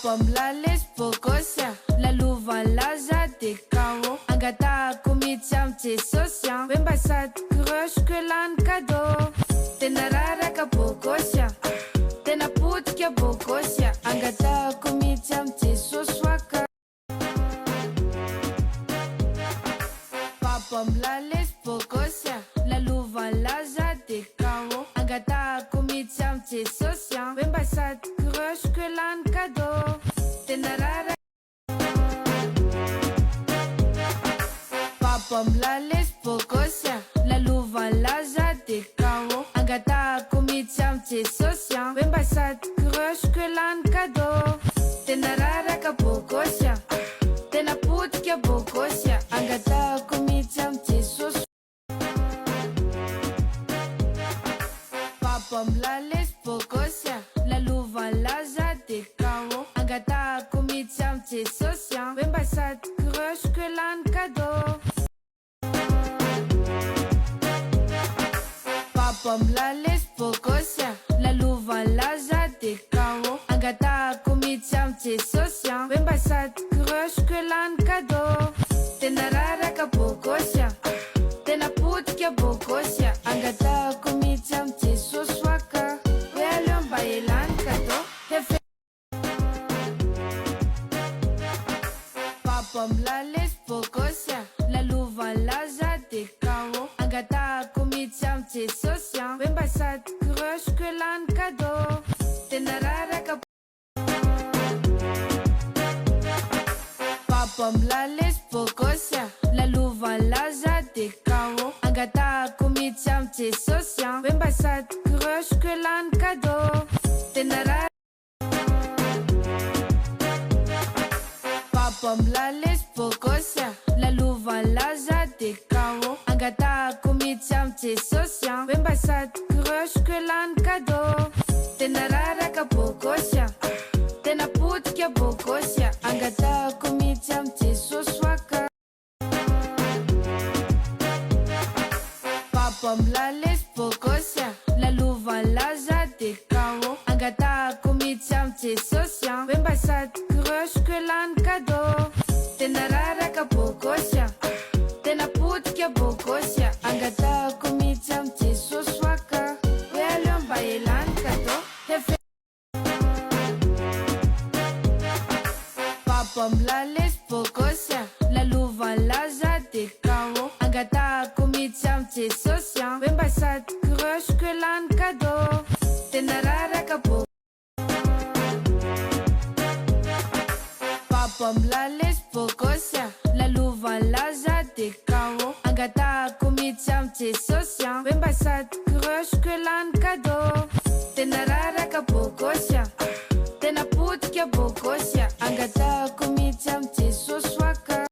Papa mlales bokosia, la luva laza de kao. Angata kumitiam te sosia, wemba sat crush que lan kado. Tenarara ka bokosia, tena put kia bokosia. Angata kumitiam te soswaka. Papa mlales bokosia, la luva laza de kao. Angata kumitiam te sosia, wemba sat crush que lan kado. Tenarara Papa mlales bokosia, la luva laza de kao. Angata kumitiam te sosia, wemba sat crush que lan kado. Tenarara ka bokosia, tena put kia bokosia. Angata kumitiam te sosia. Papa mlales bokosia, la luva laza de kao. Angata kumitiam te sosia, wemba sat crush que lan kado. Papa mlales bokosia, la luva laza de kao. Angata kumitiam te sosia, wemba sat crush que lan kado. Tenarara ka bokosia, tena put kia bokosia. Angata kumitiam te soswaka, wealon baelan kado. Papa mlales bokosia, la luva laza de kao. Angata kumitiam te sosia, wemba sat crush que lan kado. Tenarara ka Papa mlales bokosia, la luva laza de kao. Angata kumitiam te sosia, wemba sat crush que lan kado. Tenarara Papa mlales bokosia, la luva laza de kao. Angata kumitiam te sosia, wemba sat crush que lan kado. Tenarara ka bokosia, tena put kia bokosia. Angata kumitiam te soswaka. Papa mlales bokosia, la luva laza de kao. Angata kumitiam te sosia, wemba sat crush que lan kado. Tenarara ka bokosia, tena put kia bokosia. Angata kumitiam te soswaka, wealon baelan kado. Papa mlales bokosia, la luva laza de kao. Angata kumitiam te sosia, wemba sat crush que lan kado. Tenarara ka Papa mlales bokosia, la luva laza de kao. Angata kumitiam te sosia, wemba sat crush que lan kado. Tenarara ka